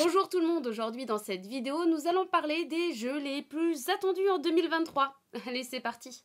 Bonjour tout le monde, aujourd'hui dans cette vidéo, nous allons parler des jeux les plus attendus en 2023. Allez, c'est parti!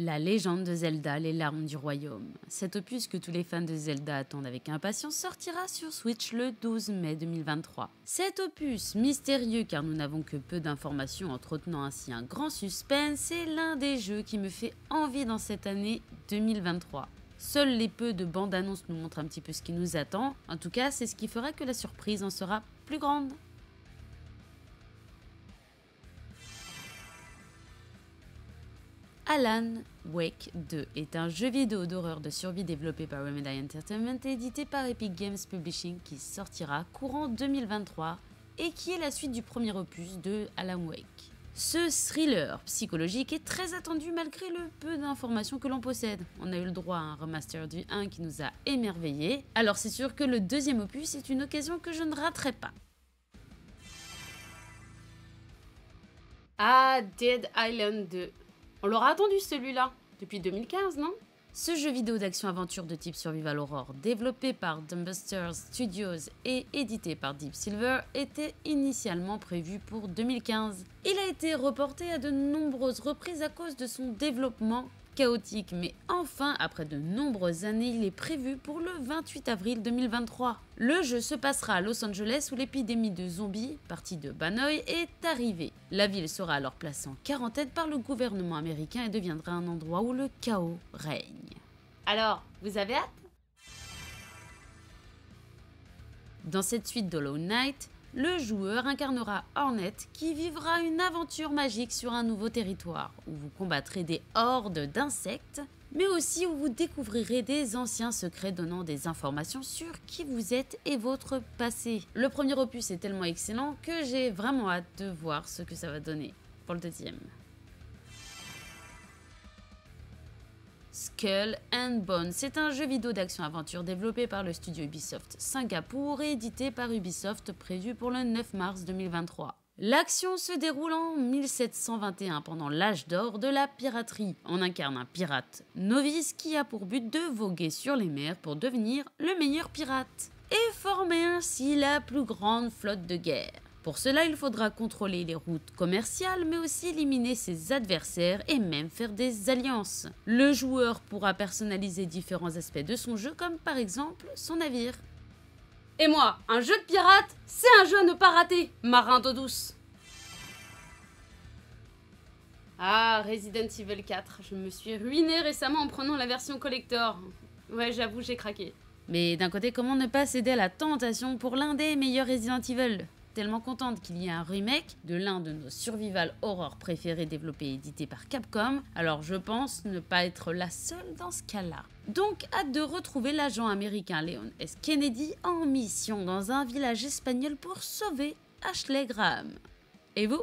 La légende de Zelda, les larmes du royaume. Cet opus que tous les fans de Zelda attendent avec impatience sortira sur Switch le 12 mai 2023. Cet opus, mystérieux car nous n'avons que peu d'informations entretenant ainsi un grand suspense, est l'un des jeux qui me fait envie dans cette année 2023. Seuls les peu de bandes annonces nous montrent un petit peu ce qui nous attend, en tout cas c'est ce qui fera que la surprise en sera plus grande. Alan Wake 2 est un jeu vidéo d'horreur de survie développé par Remedy Entertainment et édité par Epic Games Publishing qui sortira courant 2023 et qui est la suite du premier opus de Alan Wake. Ce thriller psychologique est très attendu malgré le peu d'informations que l'on possède. On a eu le droit à un remaster du 1 qui nous a émerveillés, alors c'est sûr que le deuxième opus est une occasion que je ne raterai pas. Ah, Dead Island 2. On l'aura attendu celui-là, depuis 2015, non? Ce jeu vidéo d'action-aventure de type survival horror, développé par Dumbuster Studios et édité par Deep Silver, était initialement prévu pour 2015. Il a été reporté à de nombreuses reprises à cause de son développement chaotique, mais enfin, après de nombreuses années, il est prévu pour le 28 avril 2023. Le jeu se passera à Los Angeles où l'épidémie de zombies, partie de Banoi, est arrivée. La ville sera alors placée en quarantaine par le gouvernement américain et deviendra un endroit où le chaos règne. Alors, vous avez hâte? Dans cette suite d'Hollow Knight, le joueur incarnera Hornet qui vivra une aventure magique sur un nouveau territoire où vous combattrez des hordes d'insectes, mais aussi où vous découvrirez des anciens secrets donnant des informations sur qui vous êtes et votre passé. Le premier opus est tellement excellent que j'ai vraiment hâte de voir ce que ça va donner pour le deuxième. Skull and Bones, c'est un jeu vidéo d'action-aventure développé par le studio Ubisoft Singapour et édité par Ubisoft prévu pour le 9 mars 2023. L'action se déroule en 1721 pendant l'âge d'or de la piraterie. On incarne un pirate novice qui a pour but de voguer sur les mers pour devenir le meilleur pirate et former ainsi la plus grande flotte de guerre. Pour cela, il faudra contrôler les routes commerciales, mais aussi éliminer ses adversaires et même faire des alliances. Le joueur pourra personnaliser différents aspects de son jeu, comme par exemple son navire. Et moi, un jeu de pirate, c'est un jeu à ne pas rater, marin d'eau douce. Ah, Resident Evil 4, je me suis ruiné récemment en prenant la version collector. Ouais, j'avoue, j'ai craqué. Mais d'un côté, comment ne pas céder à la tentation pour l'un des meilleurs Resident Evil ? Tellement contente qu'il y ait un remake de l'un de nos survival horror préférés développé et édité par Capcom, alors je pense ne pas être la seule dans ce cas-là. Donc hâte de retrouver l'agent américain Leon S. Kennedy en mission dans un village espagnol pour sauver Ashley Graham. Et vous?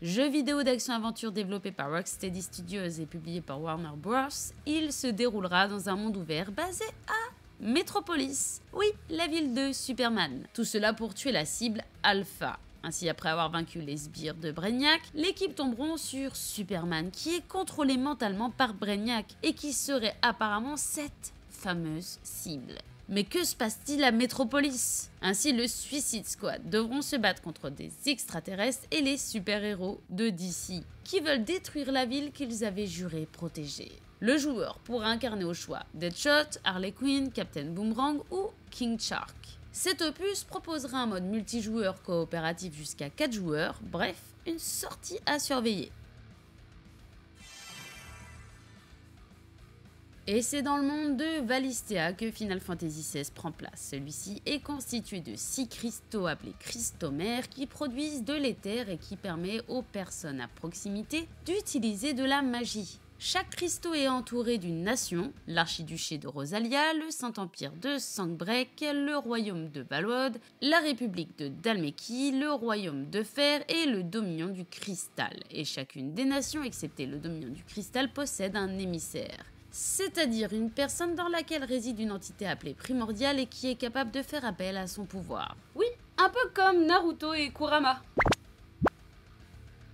Jeu vidéo d'action-aventure développé par Rocksteady Studios et publié par Warner Bros., il se déroulera dans un monde ouvert basé à Metropolis, oui, la ville de Superman. Tout cela pour tuer la cible Alpha. Ainsi, après avoir vaincu les sbires de Brainiac, l'équipe tomberont sur Superman, qui est contrôlé mentalement par Brainiac et qui serait apparemment cette fameuse cible. Mais que se passe-t-il à Metropolis? Ainsi, le Suicide Squad devront se battre contre des extraterrestres et les super-héros de DC, qui veulent détruire la ville qu'ils avaient juré protéger. Le joueur pourra incarner au choix Deadshot, Harley Quinn, Captain Boomerang ou King Shark. Cet opus proposera un mode multijoueur coopératif jusqu'à 4 joueurs, bref, une sortie à surveiller. Et c'est dans le monde de Valisthea que Final Fantasy XVI prend place. Celui-ci est constitué de 6 cristaux appelés cristomères qui produisent de l'éther et qui permet aux personnes à proximité d'utiliser de la magie. Chaque cristaux est entouré d'une nation, l'archiduché de Rosalia, le Saint-Empire de Sanbreque, le royaume de Valwod, la République de Dhalmekie, le royaume de Fer et le Dominion du Cristal. Et chacune des nations, excepté le Dominion du Cristal, possède un émissaire. C'est-à-dire une personne dans laquelle réside une entité appelée primordiale et qui est capable de faire appel à son pouvoir. Oui, un peu comme Naruto et Kurama.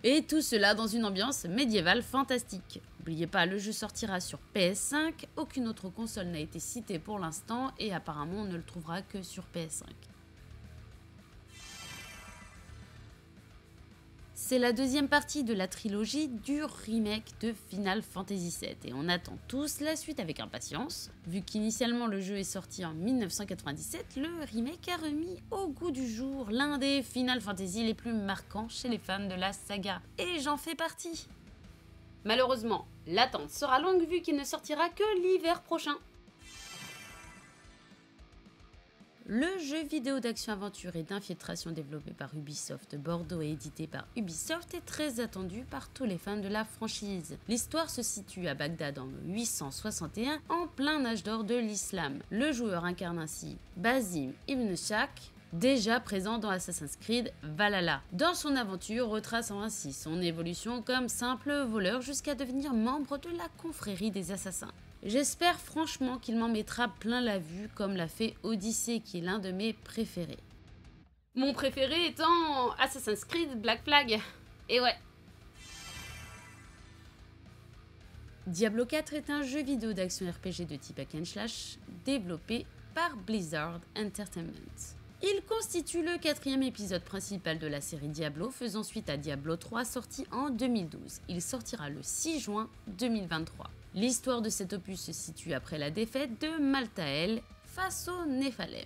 Et tout cela dans une ambiance médiévale fantastique. N'oubliez pas, le jeu sortira sur PS5, aucune autre console n'a été citée pour l'instant et apparemment on ne le trouvera que sur PS5. C'est la deuxième partie de la trilogie du remake de Final Fantasy VII et on attend tous la suite avec impatience. Vu qu'initialement le jeu est sorti en 1997, le remake a remis au goût du jour l'un des Final Fantasy les plus marquants chez les fans de la saga. Et j'en fais partie. Malheureusement, l'attente sera longue vu qu'il ne sortira que l'hiver prochain. Le jeu vidéo d'action-aventure et d'infiltration développé par Ubisoft Bordeaux et édité par Ubisoft est très attendu par tous les fans de la franchise. L'histoire se situe à Bagdad en 861, en plein âge d'or de l'islam. Le joueur incarne ainsi Basim Ibn Shak, déjà présent dans Assassin's Creed Valhalla. Dans son aventure, retraçant ainsi son évolution comme simple voleur jusqu'à devenir membre de la confrérie des assassins. J'espère franchement qu'il m'en mettra plein la vue comme l'a fait Odyssey qui est l'un de mes préférés. Mon préféré étant Assassin's Creed Black Flag. Et ouais. Diablo 4 est un jeu vidéo d'action RPG de type hack and slash développé par Blizzard Entertainment. Il constitue le 4e épisode principal de la série Diablo, faisant suite à Diablo 3 sorti en 2012. Il sortira le 6 juin 2023. L'histoire de cet opus se situe après la défaite de Malthael face aux Néphalem.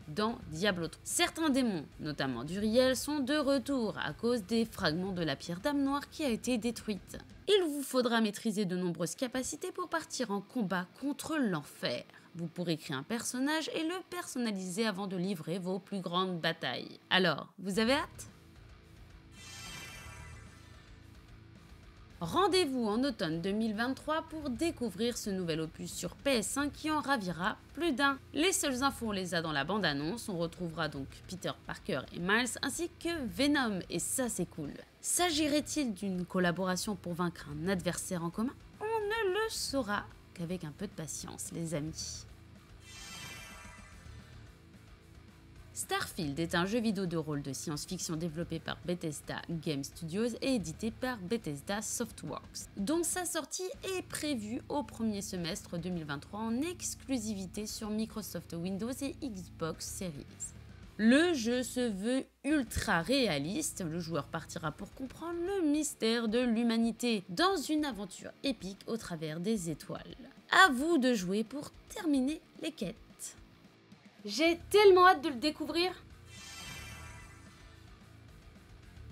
Dans Diablo 3, certains démons, notamment d'Uriel, sont de retour à cause des fragments de la pierre d'âme noire qui a été détruite. Il vous faudra maîtriser de nombreuses capacités pour partir en combat contre l'enfer. Vous pourrez créer un personnage et le personnaliser avant de livrer vos plus grandes batailles. Alors, vous avez hâte ? Rendez-vous en automne 2023 pour découvrir ce nouvel opus sur PS5 qui en ravira plus d'un. Les seules infos on les a dans la bande-annonce, on retrouvera donc Peter Parker et Miles ainsi que Venom et ça c'est cool. S'agirait-il d'une collaboration pour vaincre un adversaire en commun ? On ne le saura qu'avec un peu de patience les amis. Starfield est un jeu vidéo de rôle de science-fiction développé par Bethesda Game Studios et édité par Bethesda Softworks, dont sa sortie est prévue au premier semestre 2023 en exclusivité sur Microsoft Windows et Xbox Series. Le jeu se veut ultra réaliste, le joueur partira pour comprendre le mystère de l'humanité dans une aventure épique au travers des étoiles. À vous de jouer pour terminer les quêtes. J'ai tellement hâte de le découvrir.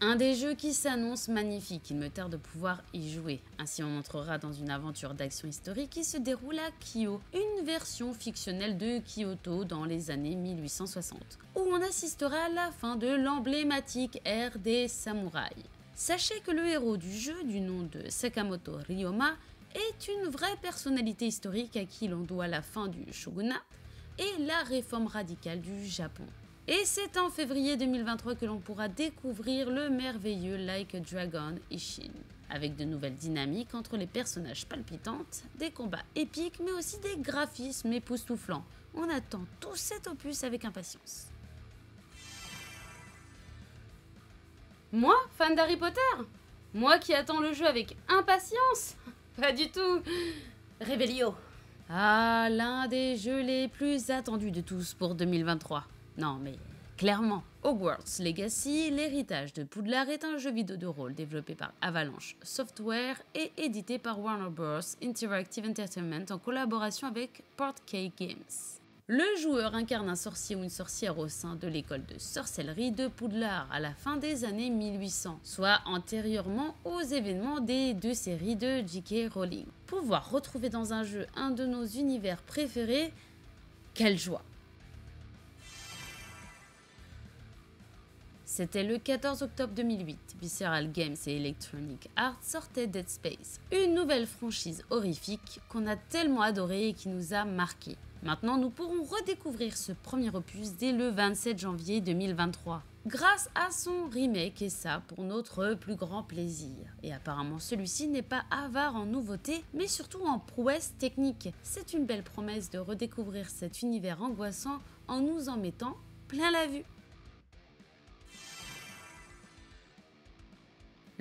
Un des jeux qui s'annonce magnifique, il me tarde de pouvoir y jouer. Ainsi on entrera dans une aventure d'action historique qui se déroule à Kyo, une version fictionnelle de Kyoto dans les années 1860, où on assistera à la fin de l'emblématique ère des samouraïs. Sachez que le héros du jeu, du nom de Sakamoto Ryoma, est une vraie personnalité historique à qui l'on doit la fin du shogunat et la réforme radicale du Japon. Et c'est en février 2023 que l'on pourra découvrir le merveilleux Like a Dragon Ishin, avec de nouvelles dynamiques entre les personnages palpitantes, des combats épiques mais aussi des graphismes époustouflants. On attend tout cet opus avec impatience. Moi, fan d'Harry Potter ? Moi qui attends le jeu avec impatience ? Pas du tout. Revelio. Ah, l'un des jeux les plus attendus de tous pour 2023. Non mais clairement, Hogwarts Legacy, l'héritage de Poudlard est un jeu vidéo de rôle développé par Avalanche Software et édité par Warner Bros. Interactive Entertainment en collaboration avec Portkey Games. Le joueur incarne un sorcier ou une sorcière au sein de l'école de sorcellerie de Poudlard à la fin des années 1800, soit antérieurement aux événements des deux séries de J.K. Rowling. Pouvoir retrouver dans un jeu un de nos univers préférés, quelle joie! C'était le 14 octobre 2008. Visceral Games et Electronic Arts sortaient Dead Space, une nouvelle franchise horrifique qu'on a tellement adorée et qui nous a marqués. Maintenant, nous pourrons redécouvrir ce premier opus dès le 27 janvier 2023, grâce à son remake, et ça pour notre plus grand plaisir. Et apparemment celui-ci n'est pas avare en nouveautés, mais surtout en prouesses techniques. C'est une belle promesse de redécouvrir cet univers angoissant en nous en mettant plein la vue.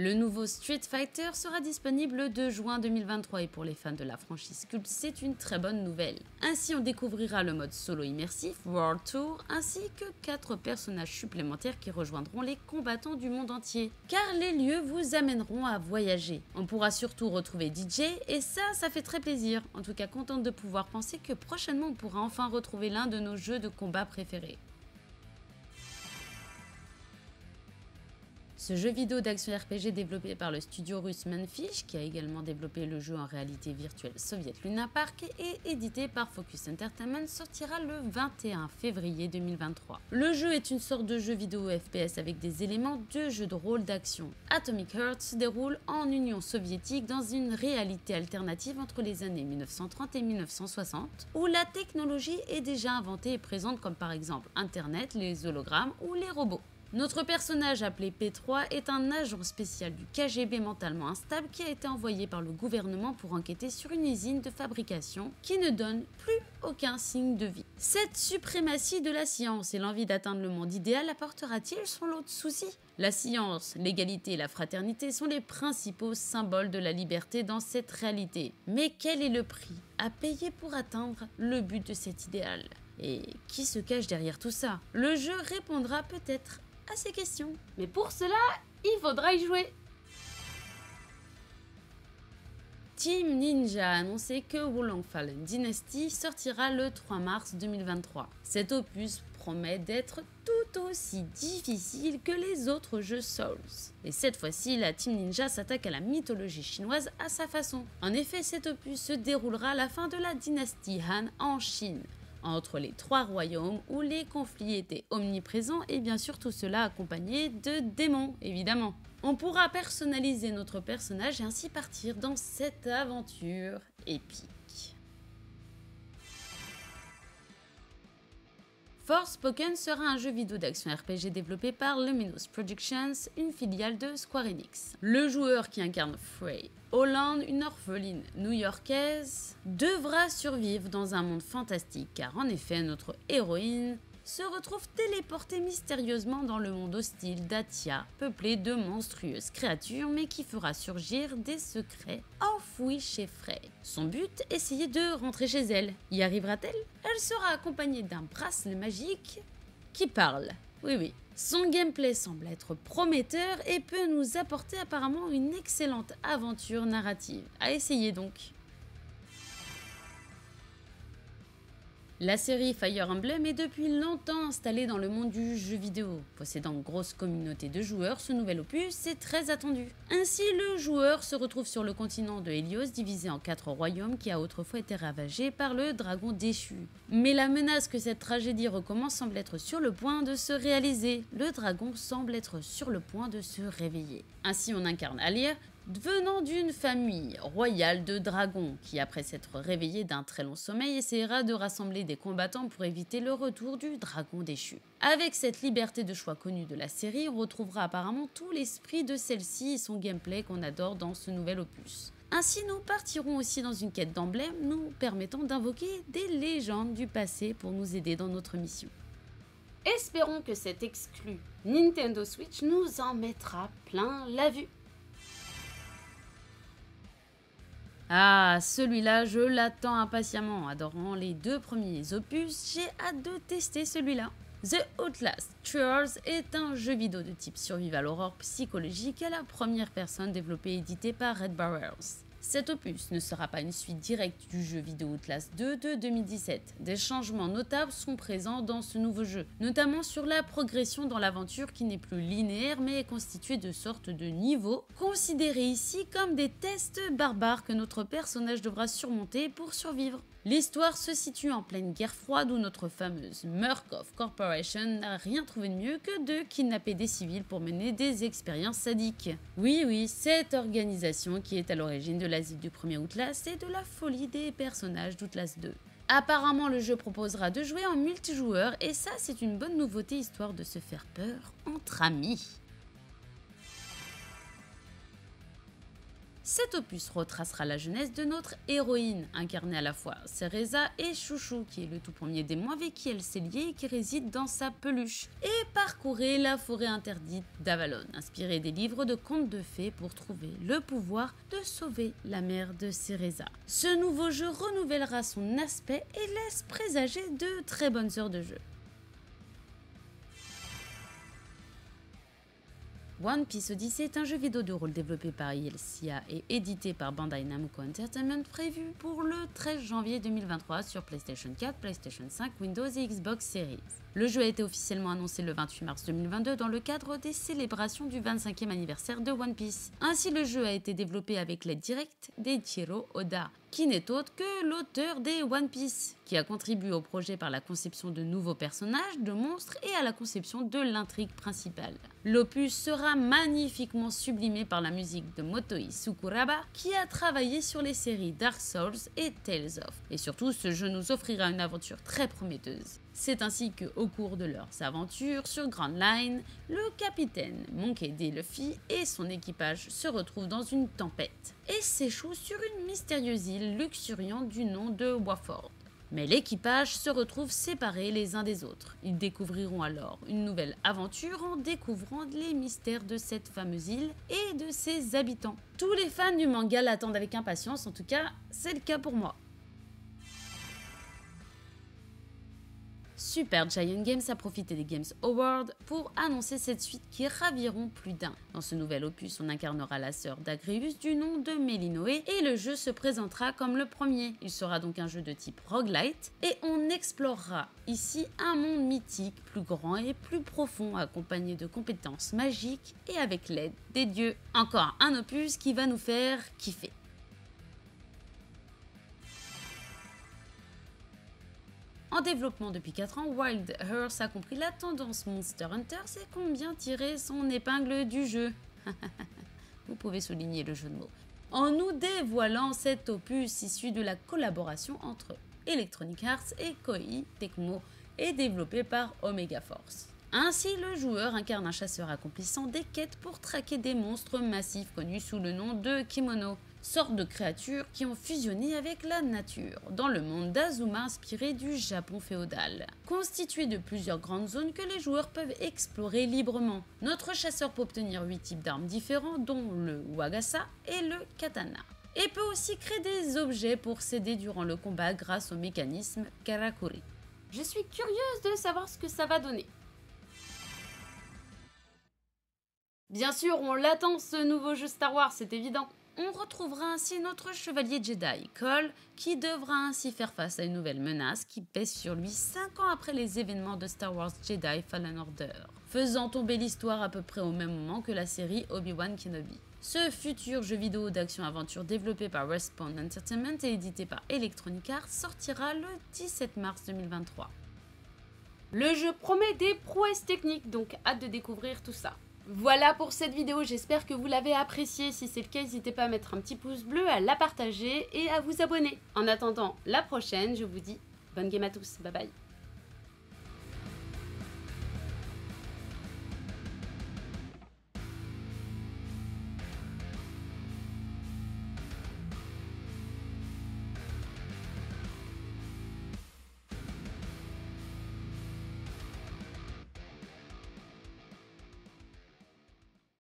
Le nouveau Street Fighter sera disponible le 2 juin 2023 et pour les fans de la franchise culte, c'est une très bonne nouvelle. Ainsi, on découvrira le mode solo immersif, World Tour, ainsi que 4 personnages supplémentaires qui rejoindront les combattants du monde entier. Car les lieux vous amèneront à voyager. On pourra surtout retrouver DJ et ça fait très plaisir. En tout cas, contente de pouvoir penser que prochainement on pourra enfin retrouver l'un de nos jeux de combat préférés. Ce jeu vidéo d'action RPG développé par le studio russe Manfish, qui a également développé le jeu en réalité virtuelle Soviet Luna Park, et édité par Focus Entertainment, sortira le 21 février 2023. Le jeu est une sorte de jeu vidéo FPS avec des éléments de jeu de rôle d'action. Atomic Heart se déroule en Union soviétique dans une réalité alternative entre les années 1930 et 1960, où la technologie est déjà inventée et présente comme par exemple Internet, les hologrammes ou les robots. Notre personnage appelé P3 est un agent spécial du KGB mentalement instable qui a été envoyé par le gouvernement pour enquêter sur une usine de fabrication qui ne donne plus aucun signe de vie. Cette suprématie de la science et l'envie d'atteindre le monde idéal apportera-t-il son lot de soucis ? La science, l'égalité et la fraternité sont les principaux symboles de la liberté dans cette réalité. Mais quel est le prix à payer pour atteindre le but de cet idéal ? Et qui se cache derrière tout ça ? Le jeu répondra peut-être à ces questions. Mais pour cela, il faudra y jouer. Team Ninja a annoncé que Wulong Fallen Dynasty sortira le 3 mars 2023. Cet opus promet d'être tout aussi difficile que les autres jeux Souls. Et cette fois-ci, la Team Ninja s'attaque à la mythologie chinoise à sa façon. En effet, cet opus se déroulera à la fin de la dynastie Han en Chine, entre les 3 royaumes où les conflits étaient omniprésents et bien sûr tout cela accompagné de démons, évidemment. On pourra personnaliser notre personnage et ainsi partir dans cette aventure épique. Forspoken sera un jeu vidéo d'action RPG développé par Luminous Productions, une filiale de Square Enix. Le joueur qui incarne Frey Holland, une orpheline new-yorkaise, devra survivre dans un monde fantastique car en effet notre héroïne se retrouve téléportée mystérieusement dans le monde hostile d'Atia, peuplé de monstrueuses créatures mais qui fera surgir des secrets enfouis chez Frey. Son but, essayer de rentrer chez elle. Y arrivera-t-elle ? Elle sera accompagnée d'un bracelet magique qui parle. Oui. Son gameplay semble être prometteur et peut nous apporter apparemment une excellente aventure narrative. À essayer donc. La série Fire Emblem est depuis longtemps installée dans le monde du jeu vidéo. Possédant une grosse communauté de joueurs, ce nouvel opus est très attendu. Ainsi, le joueur se retrouve sur le continent de Helios, divisé en 4 royaumes qui a autrefois été ravagé par le dragon déchu. Mais la menace que cette tragédie recommence semble être sur le point de se réaliser. Le dragon semble être sur le point de se réveiller. Ainsi, on incarne Alir, venant d'une famille royale de dragons qui, après s'être réveillé d'un très long sommeil, essaiera de rassembler des combattants pour éviter le retour du dragon déchu. Avec cette liberté de choix connue de la série, on retrouvera apparemment tout l'esprit de celle-ci et son gameplay qu'on adore dans ce nouvel opus. Ainsi, nous partirons aussi dans une quête d'emblème nous permettant d'invoquer des légendes du passé pour nous aider dans notre mission. Espérons que cet exclu Nintendo Switch nous en mettra plein la vue. Ah, celui-là, je l'attends impatiemment. Adorant les 2 premiers opus, j'ai hâte de tester celui-là. The Outlast Trials est un jeu vidéo de type survival horror psychologique à la première personne développé et édité par Red Barrels. Cet opus ne sera pas une suite directe du jeu vidéo Outlast 2 de 2017. Des changements notables sont présents dans ce nouveau jeu, notamment sur la progression dans l'aventure qui n'est plus linéaire mais est constituée de sortes de niveaux, considérés ici comme des tests barbares que notre personnage devra surmonter pour survivre. L'histoire se situe en pleine guerre froide où notre fameuse Murkoff Corporation n'a rien trouvé de mieux que de kidnapper des civils pour mener des expériences sadiques. Oui, cette organisation qui est à l'origine de l'asile du premier Outlast et de la folie des personnages d'Outlast 2. Apparemment, le jeu proposera de jouer en multijoueur et ça, c'est une bonne nouveauté histoire de se faire peur entre amis. Cet opus retracera la jeunesse de notre héroïne, incarnée à la fois Cereza et Chouchou, qui est le tout premier démon avec qui elle s'est liée et qui réside dans sa peluche, et parcourir la forêt interdite d'Avalon, inspirée des livres de contes de fées pour trouver le pouvoir de sauver la mère de Cereza. Ce nouveau jeu renouvellera son aspect et laisse présager de très bonnes heures de jeu. One Piece Odyssey est un jeu vidéo de rôle développé par ILCA et édité par Bandai Namco Entertainment prévu pour le 13 janvier 2023 sur PlayStation 4, PlayStation 5, Windows et Xbox Series. Le jeu a été officiellement annoncé le 28 mars 2022 dans le cadre des célébrations du 25e anniversaire de One Piece. Ainsi, le jeu a été développé avec l'aide directe d'Eiichiro Oda, qui n'est autre que l'auteur des One Piece, qui a contribué au projet par la conception de nouveaux personnages, de monstres et à la conception de l'intrigue principale. L'opus sera magnifiquement sublimé par la musique de Motoi Sakuraba, qui a travaillé sur les séries Dark Souls et Tales of. Et surtout, ce jeu nous offrira une aventure très prometteuse. C'est ainsi qu'au cours de leurs aventures sur Grand Line, le capitaine Monkey D. Luffy et son équipage se retrouvent dans une tempête et s'échouent sur une mystérieuse île luxuriante du nom de Waford. Mais l'équipage se retrouve séparés les uns des autres. Ils découvriront alors une nouvelle aventure en découvrant les mystères de cette fameuse île et de ses habitants. Tous les fans du manga l'attendent avec impatience, en tout cas, c'est le cas pour moi. Super Giant Games a profité des Games Awards pour annoncer cette suite qui raviront plus d'un. Dans ce nouvel opus, on incarnera la sœur d'Agrius du nom de Melinoé et le jeu se présentera comme le premier. Il sera donc un jeu de type roguelite et on explorera ici un monde mythique plus grand et plus profond accompagné de compétences magiques et avec l'aide des dieux. Encore un opus qui va nous faire kiffer. En développement depuis 4 ans, Wild Hearts a compris la tendance Monster Hunter, c'est combien tirer son épingle du jeu. Vous pouvez souligner le jeu de mots. En nous dévoilant cet opus issu de la collaboration entre Electronic Arts et Koei Tecmo et développé par Omega Force. Ainsi, le joueur incarne un chasseur accomplissant des quêtes pour traquer des monstres massifs connus sous le nom de Kimono, sorte de créatures qui ont fusionné avec la nature, dans le monde d'Azuma inspiré du Japon féodal, constitué de plusieurs grandes zones que les joueurs peuvent explorer librement. Notre chasseur peut obtenir 8 types d'armes différents, dont le Wagasa et le Katana, et peut aussi créer des objets pour s'aider durant le combat grâce au mécanisme Karakuri. Je suis curieuse de savoir ce que ça va donner. Bien sûr, on l'attend ce nouveau jeu Star Wars, c'est évident. On retrouvera ainsi notre chevalier Jedi, Cole, qui devra ainsi faire face à une nouvelle menace qui pèse sur lui 5 ans après les événements de Star Wars Jedi Fallen Order, faisant tomber l'histoire à peu près au même moment que la série Obi-Wan Kenobi. Ce futur jeu vidéo d'action-aventure développé par Respawn Entertainment et édité par Electronic Arts sortira le 17 mars 2023. Le jeu promet des prouesses techniques, donc hâte de découvrir tout ça. Voilà pour cette vidéo, j'espère que vous l'avez appréciée. Si c'est le cas, n'hésitez pas à mettre un petit pouce bleu, à la partager et à vous abonner. En attendant la prochaine, je vous dis bonne game à tous, bye bye.